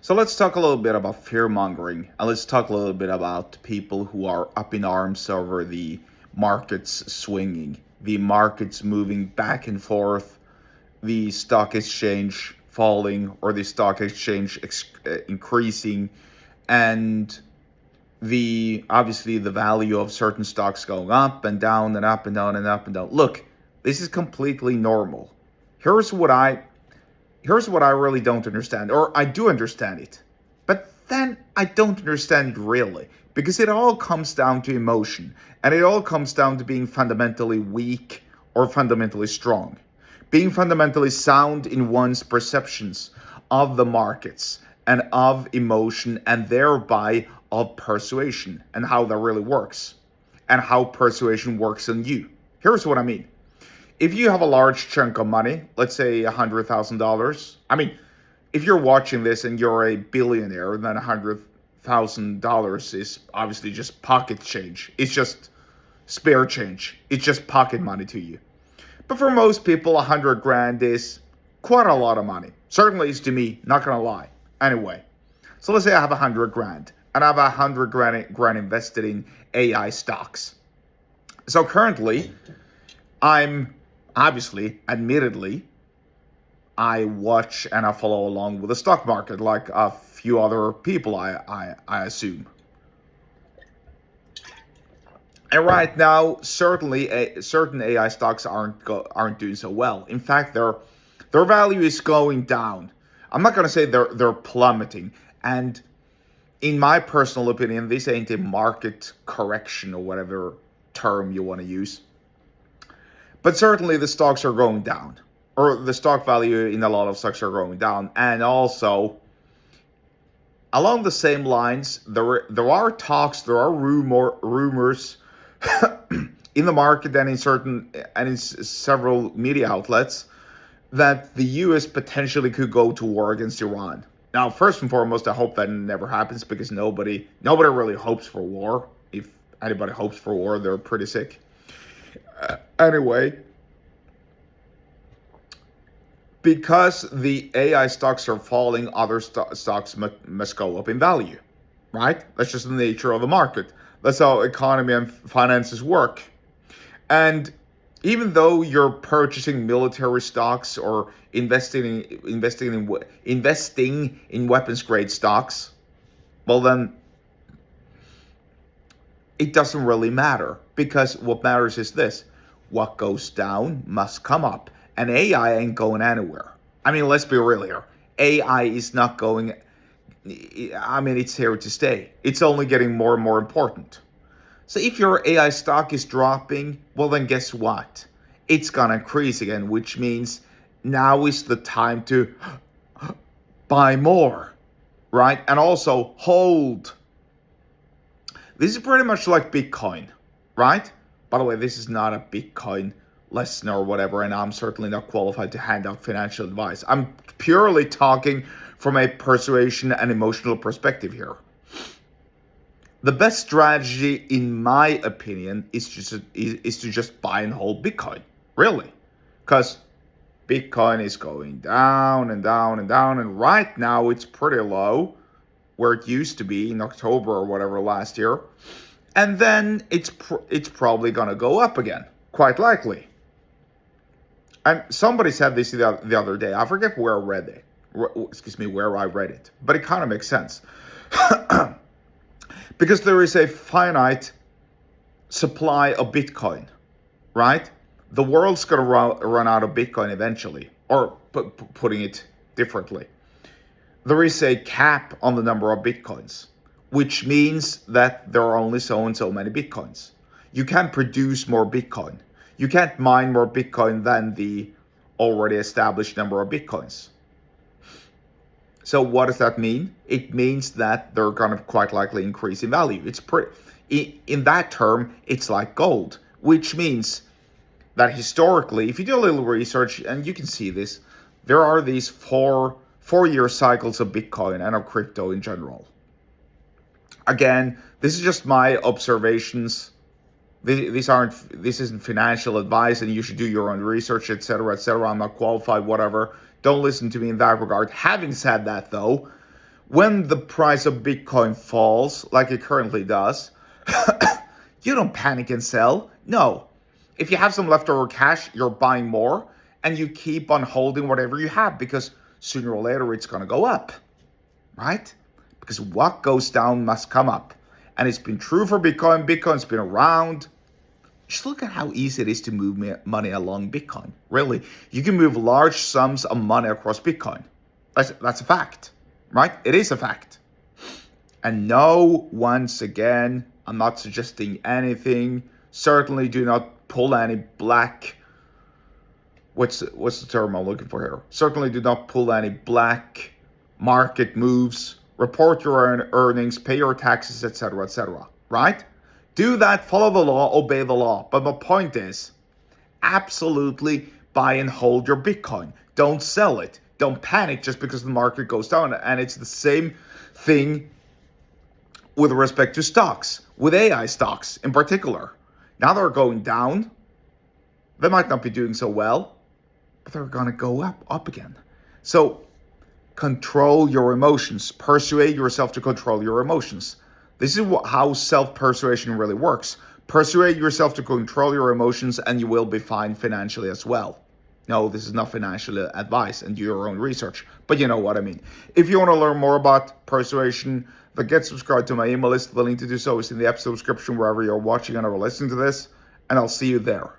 So let's talk a little bit about fear mongering, and let's talk a little bit about people who are up in arms over the markets swinging, the markets moving back and forth, the stock exchange falling or the stock exchange increasing, and the obviously the value of certain stocks going up and down and up and down and up and down. Look, this is completely normal. Here's what I here's what I really don't understand, or I do understand it, but then I don't understand it really, because it all comes down to emotion, and it all comes down to being fundamentally weak or fundamentally strong, being fundamentally sound in one's perceptions of the markets and of emotion, and thereby of persuasion and how that really works, and how persuasion works on you. Here's what I mean. If you have a large chunk of money, let's say $100,000, I mean, if you're watching this and you're a billionaire, then $100,000 is obviously just pocket change. It's just spare change. It's just pocket money to you. But for most people, 100 grand is quite a lot of money. Certainly is to me, not gonna lie. Anyway, so let's say I have 100 grand and I have 100 grand invested in AI stocks. So currently, I'm obviously, admittedly, I watch and I follow along with the stock market like a few other people, I assume. And right now, certainly, certain AI stocks aren't doing so well. In fact, their value is going down. I'm not gonna say they're plummeting. And in my personal opinion, this ain't a market correction or whatever term you want to use. But certainly the stocks are going down, or the stock value in a lot of stocks are going down. And also, along the same lines, there are talks, there are rumors in the market and in several media outlets that the U.S. potentially could go to war against Iran. Now, first and foremost, I hope that never happens, because nobody really hopes for war. If anybody hopes for war, they're pretty sick. Anyway, because the AI stocks are falling, other stocks must go up in value, right? That's just the nature of the market. That's how economy and finances work. And even though you're purchasing military stocks or investing in weapons grade stocks, well then it doesn't really matter, because what matters is this: what goes down must come up, and AI ain't going anywhere. I mean, let's be real here. AI is not going. I mean, it's here to stay. It's only getting more and more important. So if your AI stock is dropping, well then guess what? It's gonna increase again, which means now is the time to buy more, right? And also hold. This is pretty much like Bitcoin, right? By the way, this is not a Bitcoin lesson or whatever, and I'm certainly not qualified to hand out financial advice. I'm purely talking from a persuasion and emotional perspective here. The best strategy, in my opinion, is to just buy and hold Bitcoin, really, because Bitcoin is going down and down and down, and right now it's pretty low, where it used to be in October or whatever last year, and then it's probably gonna go up again, quite likely. And somebody said this the other day. I forget where I read it. Excuse me, where I read it, but it kind of makes sense. Because there is a finite supply of Bitcoin, right? The world's going to run out of Bitcoin eventually, or putting it differently, there is a cap on the number of Bitcoins, which means that there are only so and so many Bitcoins. You can't produce more Bitcoin. You can't mine more Bitcoin than the already established number of Bitcoins. So what does that mean? It means that they're going to quite likely increase in value. It's in that term, it's like gold, which means that historically, if you do a little research, and you can see this, there are these four-year cycles of Bitcoin and of crypto in general. Again, this is just my observations. This isn't financial advice, and you should do your own research, etc., etc. I'm not qualified, whatever. Don't listen to me in that regard. Having said that, though, When the price of Bitcoin falls, like it currently does, you don't panic and sell. No. If you have some leftover cash, you're buying more and you keep on holding whatever you have because sooner or later it's going to go up, right? Because what goes down must come up. And it's been true for Bitcoin. Bitcoin's been around. Just look at how easy it is to move money along Bitcoin. Really, you can move large sums of money across Bitcoin. That's a fact, right? It is a fact. And no, once again, I'm not suggesting anything. Certainly do not pull any black, what's the term I'm looking for here? Certainly do not pull any black market moves. Report your earnings, pay your taxes, etc., right? Do that, follow the law, obey the law. But my point is, absolutely buy and hold your Bitcoin. Don't sell it. Don't panic just because the market goes down. And it's the same thing with respect to stocks, with AI stocks in particular. Now they're going down. They might not be doing so well, but they're going to go up again. So control your emotions. Persuade yourself to control your emotions. This is how self-persuasion really works. Persuade yourself to control your emotions and you will be fine financially as well. No, this is not financial advice and do your own research, but you know what I mean. If you want to learn more about persuasion, then get subscribed to my email list. The link to do so is in the episode description wherever you're watching and or listening to this, and I'll see you there.